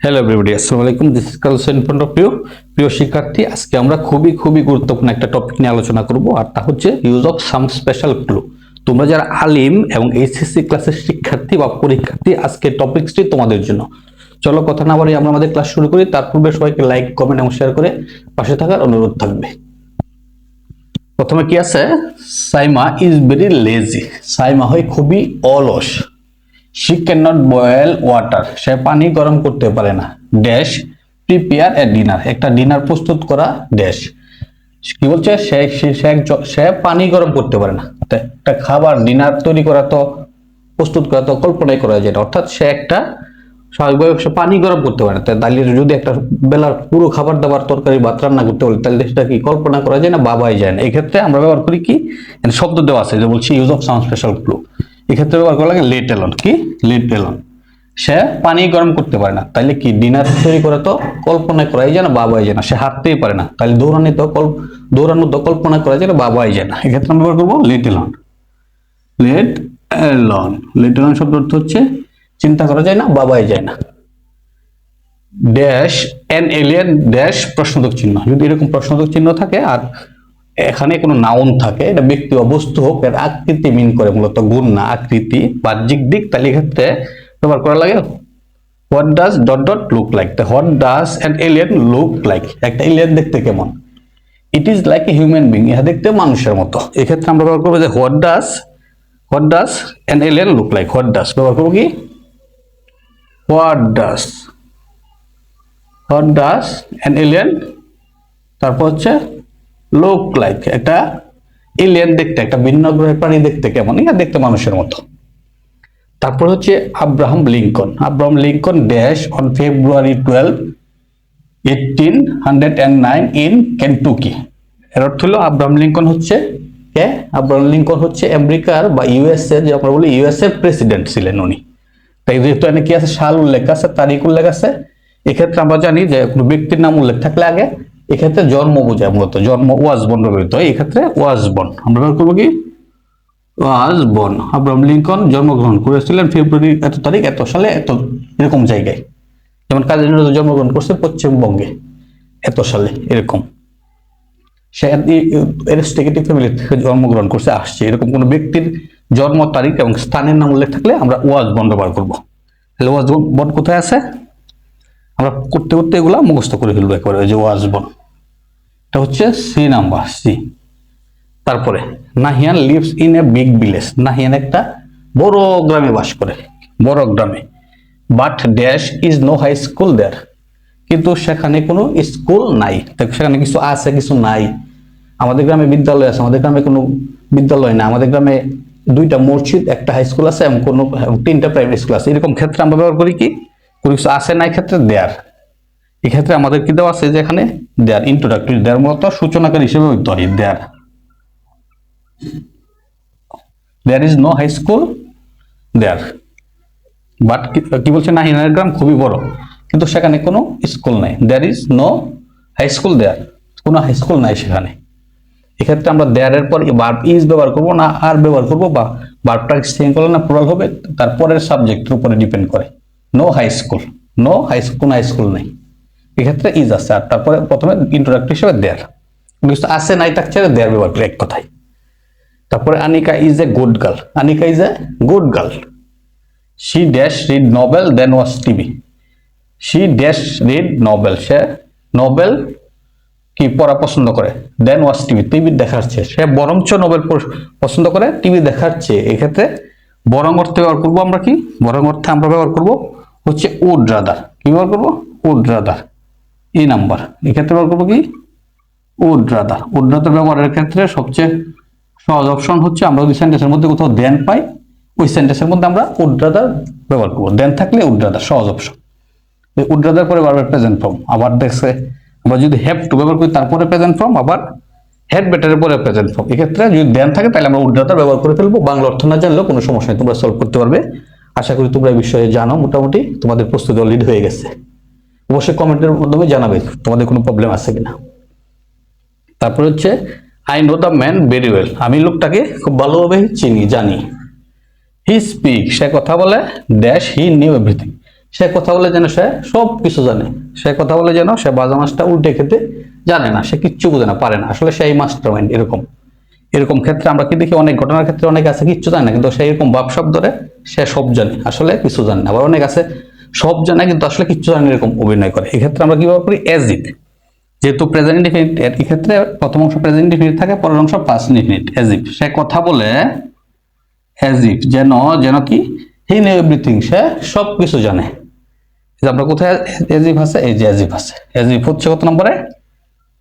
Hello everybody, আসসালামু আলাইকুম। This is Karl in front of you. প্রিয় শিক্ষার্থী, আজকে আমরা খুবই গুরুত্বপূর্ণ একটা টপিক নিয়ে আলোচনা করব, আর তা হচ্ছে use of some special clue. তোমরা যারা আলিম এবং এইচএসসি ক্লাসের শিক্ষার্থী বা পরীক্ষার্থী, আজকের টপিকসটি তোমাদের জন্য। চলো কথা না বাড়িয়ে আমরা আমাদের ক্লাস শুরু করি। তার পূর্বে সবাইকে লাইক, কমেন্ট এবং শেয়ার করে পাশে থাকার অনুরোধ থাকবে। প্রথমে কি আছে? Saima is very lazy. Saima হয় খুবই অলস। She can not boil water, সে পানি গরম করতে পারে না। ড্যাশ প্রিপেয়ার এ ডিনার, একটা ডিনার প্রস্তুত করা। ড্যাশ কি বলছে? সে পানি গরম করতে পারে না। একটা খাবার ডিনার তৈরি করা তো, প্রস্তুত করা তো কল্পনাই করা যায় না। অর্থাৎ সে একটা স্বাভাবিকভাবে সে পানি গরম করতে পারে না। তাহলে যদি একটা বেলার পুরো খাবার দাবার তরকারি ভাত রান্না করতে বলে, তাহলে সেটা কি কল্পনা করা যায় না, ভাবাই যায় না। এই ক্ষেত্রে আমরা ব্যবহার করি কি, শব্দ দেওয়া আছে যে বলছি use of some special clue. এক্ষেত্রে ব্যবহার করা লাগে লেট এলন। কি লেট এলন? সে পানি গরম করতে পারে না। তাইলে কি ডিনার তৈরি করা তো কল্পনা করাই যায় না, ভাবাই যায় না। সে হাঁটতেই পারে না, তাহলে দৌড়ানো তো কল্পনা করা যায় না, ভাবাই যায় না। এক্ষেত্রে আমরা ব্যবহার করবো let alone. Let alone, let alone শব্দ অর্থ হচ্ছে চিন্তা করা যায় না, ভাবাই যায় না। ড্যাশ এন এলিয়েন, ড্যাশ প্রশ্নবোধক চিহ্ন। যদি এরকম প্রশ্নবোধক চিহ্ন থাকে আর এখানে কোনো নাউন থাকে, এটা ব্যক্তি বা বস্তু হোক, এর আকৃতি মিন করে, মূলত গুণ না, আকৃতি বাহ্যিক দিক, তাহলে ক্ষেত্রে ব্যবহার করা লাগে what does dot dot look like. What does an alien look like, একটা এলিয়েন দেখতে কেমন? It is like a human being, ইহা দেখতে মানুষের মতো। এক্ষেত্রে আমরা ব্যবহার করবো যে what does an alien look like. What does ব্যবহার করবো কি, হোয়াট ডাজ অ্যান এলিয়েন, তারপর হচ্ছে লুক লাইক, একটা এলিয়েন দেখতে, একটা ভিন্ন গ্রহের প্রাণী দেখতে কেমন? ইহা দেখতে মানুষের মতো। তারপর হচ্ছে Abraham Lincoln dash on February 12, 1809 in Kentucky. এর অর্থ হলো আব্রাহাম লিঙ্কন হচ্ছে কে? আব্রাহাম লিঙ্কন হচ্ছে আমেরিকার বা ইউএসএ, যে আমরা বলি ইউএসএ প্রেসিডেন্ট ছিলেন উনি। তাই যেহেতু এখানে কি আছে, সাল উল্লেখ আছে, তারিখ উল্লেখ আছে, এক্ষেত্রে আমরা জানি যে কোনো ব্যক্তির নাম উল্লেখ থাকলে আগে এক্ষেত্রে জন্ম বোঝায়, মূলত জন্ম ওয়াজ বন ব্যবহৃত হয়। এক্ষেত্রে ওয়াজ বন আমরা ব্যবহার করবো কি, ওয়াজ বন। আব্রাহাম লিঙ্কন জন্মগ্রহণ করেছিলেন ফেব্রুয়ারি এত তারিখ এত সালে এত এরকম জায়গায়। যেমন কাজী নজরুল জন্মগ্রহণ করছে পশ্চিমবঙ্গে এত সালে, এরকম। সে এরিস্টক্রেটিক ফ্যামিলি থেকে জন্মগ্রহণ করছে, আসছে, এরকম কোন ব্যক্তির জন্ম তারিখ এবং স্থানের নাম উল্লেখ থাকলে আমরা ওয়াজ বন ব্যবহার করবো। তাহলে ওয়াজ বন কোথায় আছে? আমরা করতে করতে এগুলা মুখস্থ করে ফেলবো একেবারে। ওই যে ওয়াজ বন, এটা হচ্ছে সি নাম্বার, সি। তারপরে Nahiyan lives in a big village. Nahiyan একটা বড় গ্রামে বাস করে, বড় গ্রামে। But dash is no high school there, কিন্তু সেখানে কোনো স্কুল নাই। সেখানে কিছু আছে কিছু নাই। আমাদের গ্রামে বিদ্যালয় আছে, আমাদের গ্রামে কোনো বিদ্যালয় না। আমাদের গ্রামে 2টা মসজিদ, একটা হাই স্কুল আছে এবং 3টা প্রাইমারি স্কুল আছে। এরকম ক্ষেত্রে আমরা ব্যবহার করি কি, কোনো কিছু আছে নাই ক্ষেত্রে দেয়ার। এক্ষেত্রে আমাদের কি দেওয়া আছে যে এখানে দেয়ার, ইন্ট্রোডাক্টরি, দেয়ার মূলত সূচনাকারী হিসেবে ব্যবহৃত হয়। There is no high school there. But কি বলছে, নাহিয়ানের গ্রাম খুবই বড়, কিন্তু সেখানে কোনো স্কুল নাই। There is no high school there, কোনো হাই স্কুল নাই সেখানে। এক্ষেত্রে আমরা দেয়ার এর পর ভার্ব ইজ ব্যবহার করবো না আর ব্যবহার করবো, বা ভার্বটা সিঙ্গুলার না প্লুরাল হবে তারপরের সাবজেক্টের উপরে ডিপেন্ড করে। নো হাই স্কুল, কোনো হাই স্কুল নেই, এক্ষেত্রে ইজ আছে, আর তারপরে প্রথমে ইন্ট্রোডাক্টরি হিসেবে দেয়ার। আছে নাই থাকছে দেয়ার ব্যবহার করে, এক কথায়। তারপরে Anika is a good girl. Anika is a good girl. She dash read novel then watch TV. She dash read novel, সে নভেল কি পড়া পছন্দ করে। দেন ওয়াচ টিভি, টিভি দেখার চেয়ে। সে বরঞ্চ নভেল পছন্দ করে টিভি দেখার চেয়ে। এক্ষেত্রে বরং অর্থে ব্যবহার করবো আমরা কি, বরং অর্থে আমরা ব্যবহার করবো হচ্ছে উড রাদার। কি ব্যবহার করবো? উড রাদার, এই নাম্বার। এক্ষেত্রে ব্যবহার করবো কি, উড রাদার। উড রাদার ব্যবহারের ক্ষেত্রে সবচেয়ে সহজ অপশন হচ্ছে, আমরা যদি সেন্টেন্সের মধ্যে কোথাও দেন পাই, ওই সেন্টেন্সের মধ্যে আমরা উড রাদার ব্যবহার করবো। দেন থাকলে উড রাদার, সহজ অপশন। উড রাদার পরে বারবার প্রেজেন্ট ফর্ম। আবার দেখছে আমরা যদি হ্যাভ টু ব্যবহার করি তারপরে প্রেজেন্ট ফর্ম, আবার হ্যাড বেটারের পরে প্রেজেন্ট ফর্ম। এক্ষেত্রে যদি দেন থাকে তাহলে আমরা উড রাদার ব্যবহার করে ফেলবো। বাংলা অর্থ না জানলেও কোনো সমস্যা নেই, তোমরা সলভ করতে পারবে। আশা করি তোমরা এই বিষয়ে জানো, মোটামুটি তোমাদের প্রস্তুতি অলরেডি হয়ে গেছে। অবশ্যই কমেন্টের মাধ্যমে জানাবে তোমাদের কোনো প্রবলেম আছে কিনা। তারপর হচ্ছে I know the man very well. আমি লোকটাকে খুব ভালোভাবে জানি। হি স্পিক, সে কথা বলে। ড্যাশ হি নিউ এভরিথিং, সে কথা বলে যেন সে সব কিছু জানে, সে কথা বলে যেন সে ভাজা মাছটা উল্টে খেতে জানে না, সে কিচ্ছু বোঝে না, পারে না, আসলে সেই মাস্টার মাইন্ড। এরকম এরকম ক্ষেত্রে আমরা কি দেখি, অনেক ঘটনার ক্ষেত্রে অনেক আছে কিচ্ছু জানে না, কিন্তু সে এরকম ভাব শব্দ ধরে সে সব জানে, আসলে কিছু জানে না। আবার অনেক আছে সব জানে কিন্তু আসলে কিচ্ছু জানে না, এরকম অভিনয় করে। এক্ষেত্রে আমরা কি ব্যবহার করি? As if. যেহেতু প্রেজেন্ট ইনডিফিনিট, এর ক্ষেত্রে প্রথম অংশ প্রেজেন্ট ইনডিফিনিট থাকে, পরের অংশ পাস্ট ইনডিফিনিট। অ্যাজ ইফ, সে কথা বলে অ্যাজ ইফ, যেন যেন কি, হি নো এভরিথিং, সে সব কিছু জানে। আমরা কোথায় অ্যাজ ইফ আছে? এই যে অ্যাজ ইফ আছে। অ্যাজ ইফ হচ্ছে কত নম্বরে?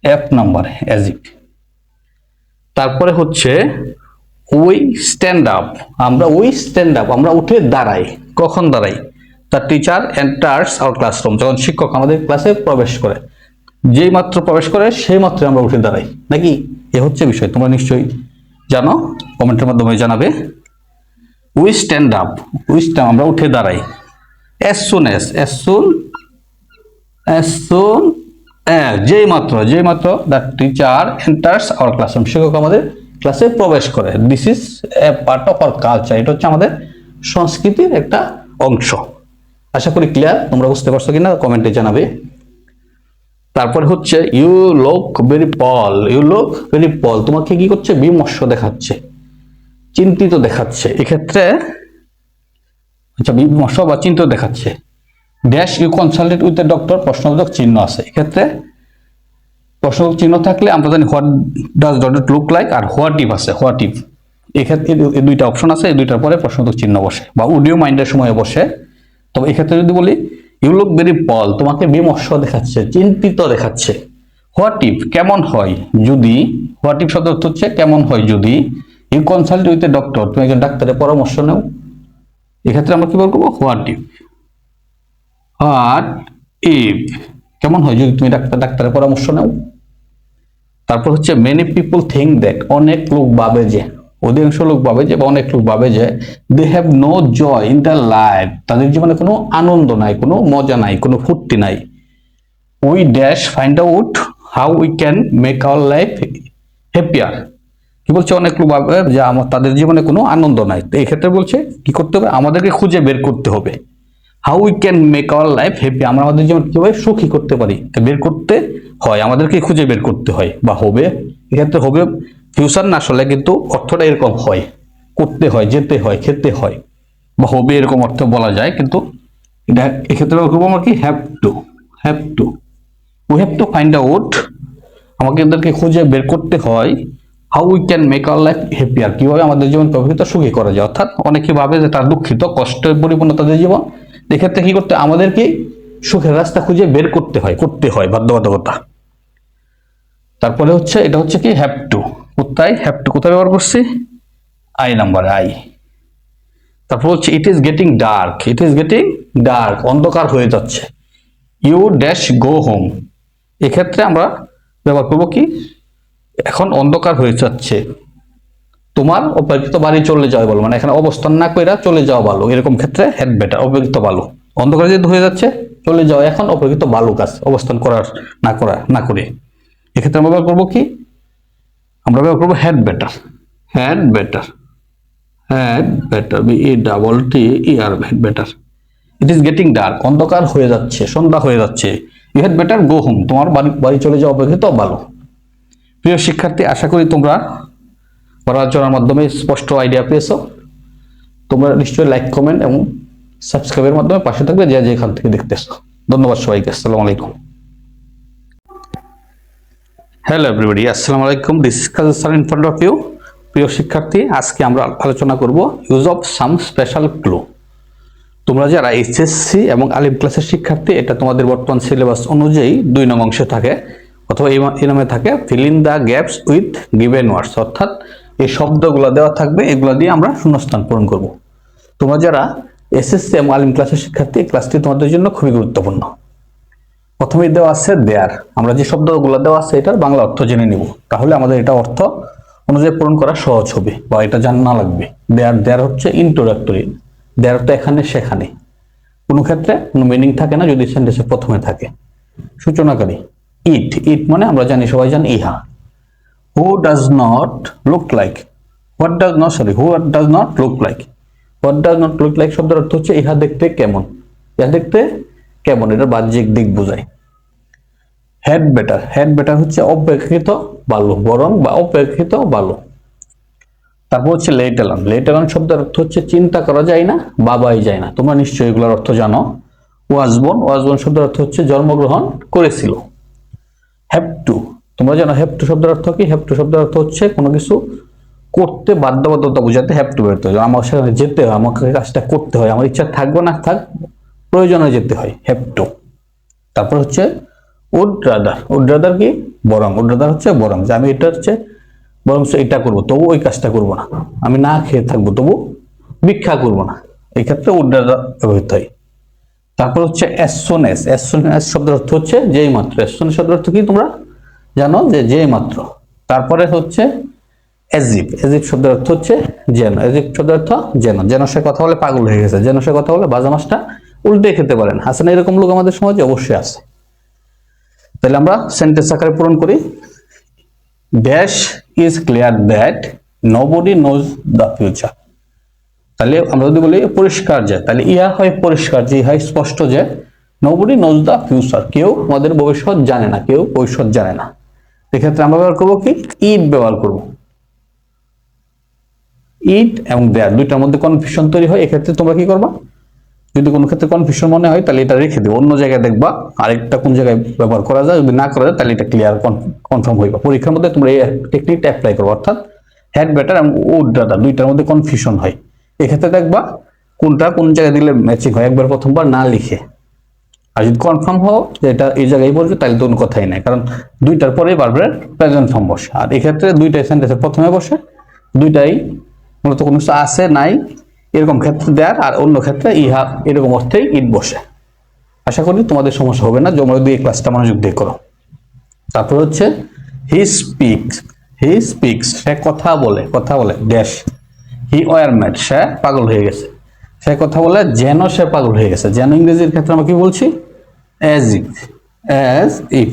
এফ নম্বরে অ্যাজ ইফ। তারপরে হচ্ছে উই স্ট্যান্ড আপ। আমরা উই স্ট্যান্ড আপ, আমরা উঠে দাঁড়াই। কখন দাঁড়াই? The teacher enters our classroom, যখন শিক্ষক আমাদের ক্লাসে প্রবেশ করে, যেই মাত্র প্রবেশ করে সেই মাত্র আমরা উঠে দাঁড়াই, নাকি? এ হচ্ছে বিষয়, তোমরা নিশ্চয়ই জানো, কমেন্টের মাধ্যমে জানাবে। We stand up, we stand, আমরা উঠে দাঁড়াই। as soon as, যেই মাত্র the teacher enters our classroom, শিক্ষক আমাদের ক্লাসে প্রবেশ করে। This is a part of our culture, এটা হচ্ছে আমাদের সংস্কৃতির একটা অংশ। আশা করি ক্লিয়ার, তোমরা বুঝতে পারছো কিনা কমেন্টে জানাবে। তারপরে হচ্ছে you look very pale, you look very pale, তোমাকে কি করছে? বিমর্ষ দেখাচ্ছে, চিন্তিত দেখাচ্ছে। এক্ষেত্রে আচ্ছা, বিমর্ষ বা চিন্তিত দেখাচ্ছে। Dash you consulted with the doctor, প্রশ্নবোধক চিহ্ন আছে। এক্ষেত্রে প্রশ্নবোধক চিহ্ন থাকলে আমরা জানি what does dot it look like, আর হোয়াট ইফ আছে, হোয়াট ইফ। এক্ষেত্রে এই দুইটা অপশন আছে, এই দুইটার পরে প্রশ্নবোধক চিহ্ন বসে বা অডিও মাইন্ডের সময় বসে। তবে এক্ষেত্রে যদি বলি ইউ লুক ভেরি পল, তোমাকে বিমর্ষ দেখাচ্ছে, চিন্তিত দেখাচ্ছে। হোয়াট ইফ, কেমন হয় যদি, হোয়াট ইফ শব্দ অর্থ হচ্ছে কেমন হয় যদি, you consult with a doctor, তুমি একজন ডাক্তারের পরামর্শ নাও। এক্ষেত্রে আমরা কি বলবো? What if. হোয়াট ইফ, কেমন হয় যদি তুমি ডাক্তারের পরামর্শ নাও। তারপর হচ্ছে মেনি পিপল থিঙ্ক দ্যাট, অনেক লোক ভাবে যে, অধিকাংশ লোক ভাবে যে, বা অনেক লোক ভাবে যে, they have no joy in the life, তাদের জীবনে কোনো আনন্দ নাই, কোনো মজা নাই, কোনো ফুর্তি নাই। We dash find out how we can make our life happier, কি বলছে? অনেক লোক ভাবে যে তাদের জীবনে কোনো আনন্দ নাই। তো এই ক্ষেত্রে বলছে কি করতে হবে? আমাদেরকে খুঁজে বের করতে হবে। How we can make our life happy, আমরা আমাদের জীবন কিভাবে সুখী করতে পারি, বের করতে হয়, আমাদেরকে খুঁজে বের করতে হয় বা হবে। এক্ষেত্রে হবে ফিউচার না আসলে, কিন্তু অর্থটা এরকম হয়, করতে হয়, যেতে হয়, খেতে হয়, বা হবে এরকম অর্থ বলা যায়। কিন্তু এটা এক্ষেত্রে আমরা কি have to, have to, we have to find out, আমাদেরকে খুঁজে বের করতে হয় how we can make our life happier, কিভাবে আমাদের জীবন প্রকৃত সুখী করা যায়। অর্থাৎ অনেকে ভাবে যে তার দুঃখিত, কষ্টের পরিপূর্ণ তাদের জীবন, এক্ষেত্রে কি করতে, আমাদেরকে সুখের রাস্তা খুঁজে বের করতে হয় বাধ্যবাধকতা। তারপরে হচ্ছে এটা হচ্ছে কি হ্যাভ টু, কোথায় হ্যাভ টু কোথায় ব্যবহার করছি? আই নাম্বারে, আই। তারপর হচ্ছে ইট is getting dark, it is getting dark, অন্ধকার হয়ে যাচ্ছে। ইউ ড্যাশ গো হোম, এক্ষেত্রে আমরা ব্যবহার করবো কি? এখন অন্ধকার হয়ে যাচ্ছে, তোমার অপেক্ষিত বাড়ি চলে যাওয়া ভালো, মানে এখানে অবস্থান না কইরা চলে যাওয়া ভালো, এরকম ক্ষেত্রে হ্যাড বেটার, অপেক্ষিত ভালো। অন্ধকার যেহেতু হয়ে যাচ্ছে, চলে যাওয়া এখন অপেক্ষিত ভালো কাজ, অবস্থান না করে। এক্ষেত্রে আমরা ব্যবহার করবো কি? আমরা ব্যবহার করবো had better, had better, had better, BE had better. It is getting dark, অন্ধকার হয়ে যাচ্ছে, সন্ধ্যা হয়ে যাচ্ছে। You had better go home, তোমার বাড়ি চলে যাওয়া অপেক্ষিত ভালো। প্রিয় শিক্ষার্থী, আশা করি তোমরা পড়াশোনার মাধ্যমে স্পষ্ট আইডিয়া পেয়েছো। তোমরা নিশ্চয়ই লাইক, কমেন্ট এবং সাবস্ক্রাইবের মাধ্যমে পাশে থাকবে যে যেখান থেকে দেখতেছো। ধন্যবাদ সবাইকে, আসসালামু আলাইকুম। হ্যালো এভরিবডি, আসসালামু আলাইকুম, this is Kazi sir in front of you. প্রিয় শিক্ষার্থী, আজকে আমরা আলোচনা করব use of some special clue. তোমরা যারা এইচএসসি এবং আলিম ক্লাসের শিক্ষার্থী, এটা তোমাদের বর্তমান সিলেবাস অনুযায়ী 2 নং অংশে থাকে, অথবা এই নামে থাকে fill in the gaps with given words, অর্থাৎ এই শব্দগুলো দেওয়া থাকবে, এগুলো দিয়ে আমরা শূন্যস্থান পূরণ করব। তোমরা যারা এসএসসি এবং আলিম ক্লাসের শিক্ষার্থী, এই ক্লাসটি তোমাদের জন্য খুবই গুরুত্বপূর্ণ। প্রথমেই দেওয়া আছে দেয়ার, আমরা যে শব্দগুলো দেওয়া আছে এটার বাংলা অর্থ জেনে নিব, তাহলে আমাদের এটা অর্থ অনুযায়ী পূরণ করা সহজ হবে বা এটা জানা লাগবে। দেয়ার হচ্ছে ইন্ট্রোডাক্টরি, দেয়ার তো এখানে সেখানে, কোনো ক্ষেত্রে কোনো মিনিং থাকে না যদি সেন্টেন্সের প্রথমে থাকে। সূচনাকারী ইট মানে আমরা সবাই জানি ইহা। Who does not look like, what does not look like শব্দের অর্থ হচ্ছে ইহা দেখতে কেমন। ইহা দেখতে কেমন, এটা বাহ্যিক দিক বোঝায়। হ্যাড বেটার, হ্যাড বেটার হচ্ছে অপেক্ষিত ভালো, বরং বা অপেক্ষিত ভালো। তারপর হচ্ছে লেট অ্যালন, লেট অ্যালন শব্দের অর্থ হচ্ছে চিন্তা করা যায় না, ভাবাই যায় না। তোমরা নিশ্চয়ই এগুলোর অর্থ জানো। ওয়াজবন, ওয়াজবন শব্দের অর্থ হচ্ছে জন্মগ্রহণ করেছিল। হ্যাভ টু, তোমরা জানো হ্যাভ টু শব্দের অর্থ কি? হ্যাভ টু শব্দের অর্থ হচ্ছে কোনো কিছু করতে বাধ্যবাধকতা বোঝাতে হ্যাভ টু বেরোতে হয়, আমার সেখানে যেতে হয়, আমাকে কাজটা করতে হয়, আমার ইচ্ছা থাকবে না থাক, প্রয়োজনে যেতে হয়, হ্যাভ টু। তারপর হচ্ছে উড রাদার, উড রাদার কি? বরং, উড রাদার হচ্ছে বরং, যে আমি এটা হচ্ছে বরং এটা করবো তবু ওই কাজটা করবো না, আমি না খেয়ে থাকবো তবু ভিক্ষা করবো না, এই ক্ষেত্রে উড রাদার ব্যবহৃত হয়। তারপর হচ্ছে as soon as, as soon as শব্দের অর্থ হচ্ছে যেই মাত্র, অ্যাজ সুন শব্দের অর্থ কি তোমরা জানো, যে যেই মাত্র। তারপরে হচ্ছে এজিপ, এজিপ শব্দের অর্থ হচ্ছে যেন, এজিপ শব্দের অর্থ যেন, যেন সে কথা বলে পাগল হয়ে গেছে, যেন সে কথা বলে ভাজা মাছটা উল্টে খেতে পারেন, আছে না এরকম লোক আমাদের সমাজে? অবশ্যই আছে। তাহলে আমরা সেন্টেন্স আকারে পূরণ করি। Dash is clear that nobody knows the future. তাহলে আমরা যদি বলি পরিষ্কার যে, তাহলে ইহা হয় পরিষ্কার যে, ইহা স্পষ্ট যে নোবডি নোজ দ্য ফিউচার, কেউ আমাদের ভবিষ্যৎ জানে না, কেউ ভবিষ্যৎ জানে না। এক্ষেত্রে আমরা ব্যবহার করবো কি? ইট ব্যবহার করবো। ইট এবং দেয়ার দুইটার মধ্যে কনফিউশন তৈরি হয়, এক্ষেত্রে তোমরা কি করবা? যদি কোনো ক্ষেত্রে কনফিউশন মনে হয় তাহলে এটা রেখে দিও, অন্য জায়গায় দেখবা আরেকটা কোন জায়গায় ব্যবহার করা যায়, যদি না করা যায় তাহলে এটা ক্লিয়ার কনফার্ম হইবা। পরীক্ষার মধ্যে তোমরা এই টেকনিকটা অ্যাপ্লাই করো, অর্থাৎ হ্যাড বেটার এবং উড রাদার দুইটার মধ্যে কনফিউশন হয়, এক্ষেত্রে দেখবা কোনটা কোন জায়গায় দিলে ম্যাচিং হয়, একবার প্রথমবার না লিখে। আর যদি কনফার্ম হও যে এটা এই জায়গায় বলবে তাহলে তো কোনো কথাই নাই, কারণ দুইটার পরে বারবার প্রেজেন্ট ফর্ম বসে, আর এক্ষেত্রে দুইটাই সেন্টেন্সের প্রথমে বসে, দুইটাই মূলত কোনো কিছু আছে নাই এরকম ক্ষেত্রে দেয়ার, আর অন্য ক্ষেত্রে ইহা এরকম অর্থেই ইট বসে। আশা করি তোমাদের সমস্যা হবে না তোমরা যদি এই ক্লাসটা মনোযোগ দিয়ে করো। তারপর হচ্ছে হি স্পিক্স, হি স্পিক্স সে কথা বলে, কথা বলে ড্যাশ, হি ওয়ার ম্যাড সে পাগল হয়ে গেছে, সে কথা বলে যেন সে পাগল হয়ে গেছে, যেন ইংরেজির ক্ষেত্রে আমরা কি বলছি? অ্যাজ ইফ, অ্যাজ ইফ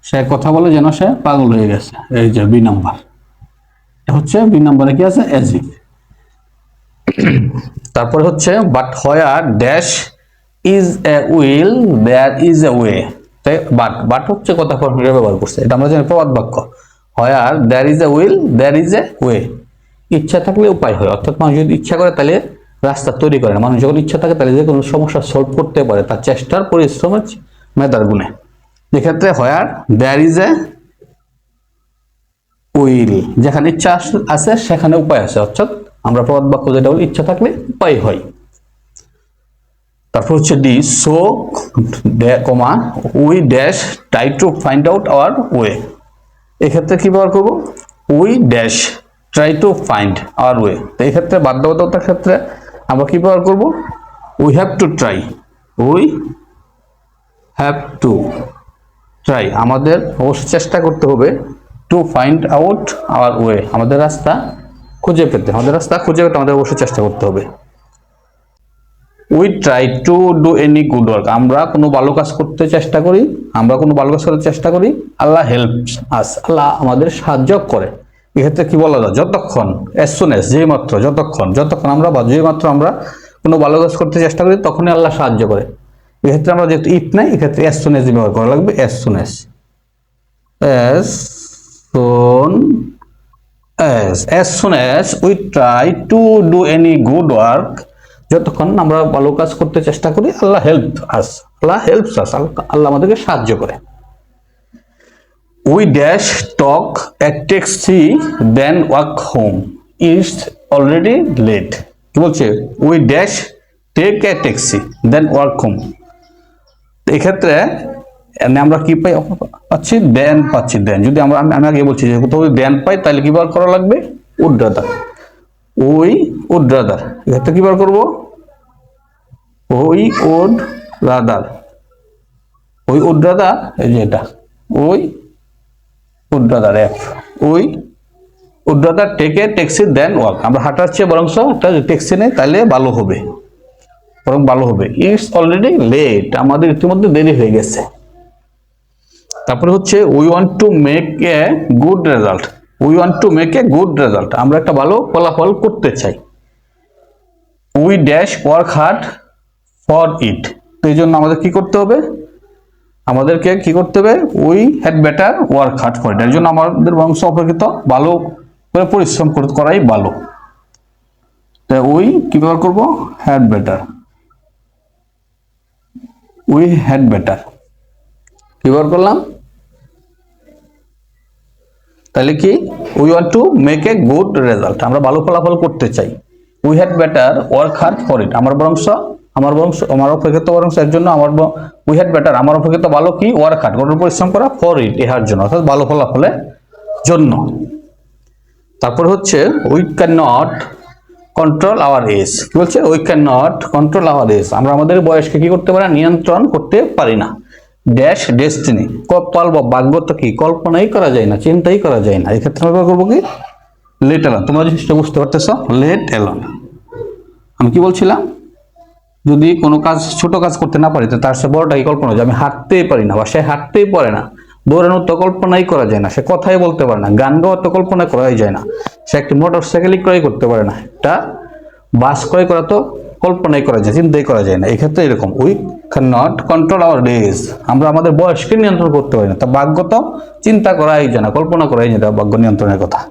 সে কথা বলে যেন সে পাগল হয়ে গেছে, এই যে বি নাম্বার হচ্ছে, বি নাম্বারে কি আছে? As if. তারপরে হচ্ছে but where dash is a will there is a way, তাই বাট, বাট হচ্ছে কথা ফর্মুলা ব্যবহার করছে, এটা আমরা জানি প্রবাদ বাক্য। Where there is a will there is a way, ইচ্ছা থাকলে উপায় হয়, অর্থাৎ মানুষ যদি ইচ্ছা করে তাহলে রাস্তা তৈরি করে না, মানুষ যখন ইচ্ছা থাকে তাহলে যে কোনো সমস্যা সলভ করতে পারে তার চেষ্টার পরিশ্রমের মেধার গুণে। এক্ষেত্রে হোয়ার দেয়ার ইজ এ উইল, যেখানে ইচ্ছা আছে সেখানে উপায় আছে, অর্থাৎ আমরা প্রবাদ বাক্য যেটা বলি ইচ্ছা থাকলে উপায় হয়। তারপর হচ্ছে D so comma we dash try to find out hour way, এক্ষেত্রে কি ব্যবহার করবো? We dash try to find hour way, তো এক্ষেত্রে বাধ্যবাধকতার ক্ষেত্রে আমরা কি ব্যবহার করবো? We have to try, we have to try, আমাদের অবশ্যই চেষ্টা করতে হবে, to find out hour way, আমাদের রাস্তা খুঁজে পেতে, আমাদের রাস্তা খুঁজে পেতে আমাদের অবশ্যই চেষ্টা করতে হবে। We try to do any good work, আমরা কোনো ভালো কাজ করতে চেষ্টা করি, আমরা কোনো ভালো কাজ করতে চেষ্টা করি, আল্লাহ হেল্পস আস, আল্লাহ আমাদের সাহায্য করে। এক্ষেত্রে কি বলা যায়? যতক্ষণ, অ্যাজ সুন অ্যাজ, যেই মাত্র, যতক্ষণ, যতক্ষণ আমরা বা যেই মাত্র আমরা কোনো ভালো কাজ করতে চেষ্টা করি তখনই আল্লাহ সাহায্য করে। এক্ষেত্রে আমরা যেহেতু ইফ নাই, এক্ষেত্রে অ্যাজ সুন অ্যাজ ব্যবহার করা লাগবে, as soon as, as soon as soon as we try to do any good work, যতক্ষণ আমরা ভালো কাজ করতে চেষ্টা করি আল্লাহ হেল্পস আস, আল্লাহ আমাদেরকে সাহায্য করে। We dash talk a taxi then walk home, it's already late, কি বলছে? We dash take a taxi then walk home, এক্ষেত্রে আমরা কি পাচ্ছি? দেন পাচ্ছি, দেন যদি আমরা, আমি আগে বলছি যে কোথাও দেন পাই তাহলে কি ব্যবহার করা লাগবে? Would rather, we would rather, এক্ষেত্রে কি ব্যবহার করবো? We would rather, we would rather, এই যে এটা we would rather F, we would rather take a taxi then walk, আমরা হাঁটার চেয়ে বরং একটা ট্যাক্সি নেই তাহলে ভালো হবে, বরং ভালো হবে। ইটস অলরেডি লেট, আমাদের ইতিমধ্যে দেরি হয়ে গেছে। তারপরে হচ্ছে we want to make a good result, we want to make a good result, আমরা একটা ভালো ফলাফল করতে চাই। We dash work hard for it. তো এই জন্য আমাদের কি করতে হবে, আমাদেরকে কি করতে হবে, we had better work hard for it, এর জন্য আমাদের বংশ অপেক্ষিত ভালো করে পরিশ্রম করাই ভালো। তাই উই কি ব্যবহার করবো, had better, we had better কি ব্যবহার করলাম, তাহলে কি we want to make a good result, আমরা ভালো ফলাফল করতে চাই। We had better work hard for it, আমার অপেক্ষিত বরংশ এর জন্য উই হ্যাড বেটার আমার অপেক্ষিত ভালো কি, ওয়ার্ক হার্ড কঠোর পরিশ্রম করা, ফর ইট ইহার জন্য, অর্থাৎ ভালো ফলাফলের জন্য। তারপর হচ্ছে we can not control our age, কি বলছে, we can not control our age, আমরা আমাদের বয়সকে কি করতে পারি না, নিয়ন্ত্রণ করতে পারি না। ড্যাশ ডেস্টিনি, কপাল বা ভাগ্য তো কি কল্পনাই করা যায় না, চিন্তাই করা যায় না, এই ক্ষেত্রে আমরা করবো কি, লেট এলন। তোমরা জিনিসটা বুঝতে পারতেছ, লেট এলন। আমি কি বলছিলাম, যদি কোনো কাজ ছোট কাজ করতে না পারি তো তার সে বড়টাই কল্পনা, যে আমি হাঁটতেই পারি না, বা সে হাঁটতেই পারে না, দৌড়ানোর তো কল্পনাই করা যায় না, সে কথাই বলতে পারে না, গান গাওয়ার তো কল্পনা করাই যায় না, সে একটি মোটর সাইকেলই ক্রয় করতে পারে না, একটা বাস ক্রয় করা তো কল্পনাই করা যায়, চিন্তাই করা যায় না। এই ক্ষেত্রে এরকম, we can not control hour days, আমরা আমাদের বয়সকে নিয়ন্ত্রণ করতে পারি না, তা ভাগ্য তো চিন্তা করাই যায় না, কল্পনা করাই যায় না ভাগ্য নিয়ন্ত্রণের কথা।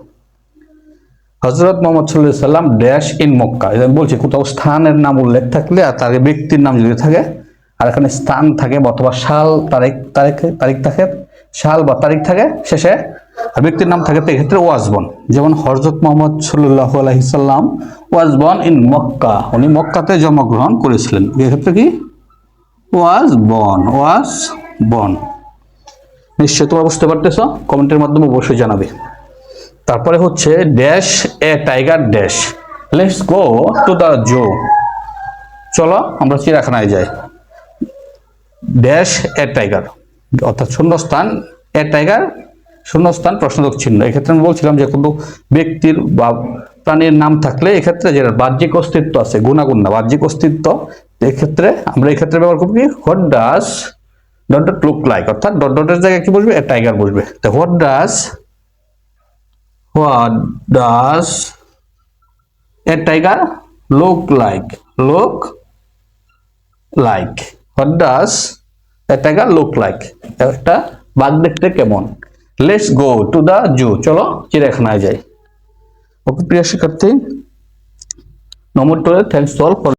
হযরত মুহাম্মদ সাল্লাল্লাহু আলাইহি সাল্লাম ড্যাশ ইন মক্কা, আমি বলছি কোথাও স্থানের নাম উল্লেখ থাকলে আর তার ব্যক্তির নাম যদি থাকে আর এখানে স্থান থাকে অথবা সাল তারিখ থাকে, সাল বা তারিখ থাকে শেষে, আর ব্যক্তির নাম থাকে, তো এক্ষেত্রে ওয়াজ বন, যেমন হযরত মুহাম্মদ সাল্লাল্লাহু আলাইহি সাল্লাম ওয়াজ বন ইন মক্কা, উনি মক্কাতে জন্মগ্রহণ করেছিলেন, এক্ষেত্রে কি ওয়াজ বন। নিশ্চয়ই তোমরা বুঝতে পারতেছ, কমেন্টের মাধ্যমে অবশ্যই জানাবে। তারপরে হচ্ছে dash a tiger dash, let's go to the zoo, চলো আমরা চিড়িয়াখানায় যাই। ড্যাশ এ টাইগার, অর্থাৎ শূন্যস্থান এ টাইগার, শূন্যস্থান প্রশ্নবোধক চিহ্ন। এক্ষেত্রে আমি বলছিলাম যে কোনো ব্যক্তির বা প্রাণীর নাম থাকলে এক্ষেত্রে যেটা বাহ্যিক অস্তিত্ব আছে, গুণাগুণ না, বাহ্যিক অস্তিত্ব, এক্ষেত্রে আমরা এক্ষেত্রে ব্যবহার করবো কি, what does dot dot look like, অর্থাৎ ডট ডটের জায়গায় কি বসবে, এ টাইগার বসবে। তো what does a tiger look like, what does a tiger look like, একটা বাঘ দেখতে কেমন। লেটস গো টু দা জু, চলো চিড়িয়াখানায় যাই। ওকে প্রিয় শিক্ষার্থী, নমস্কার, থ্যাংকস অল ফর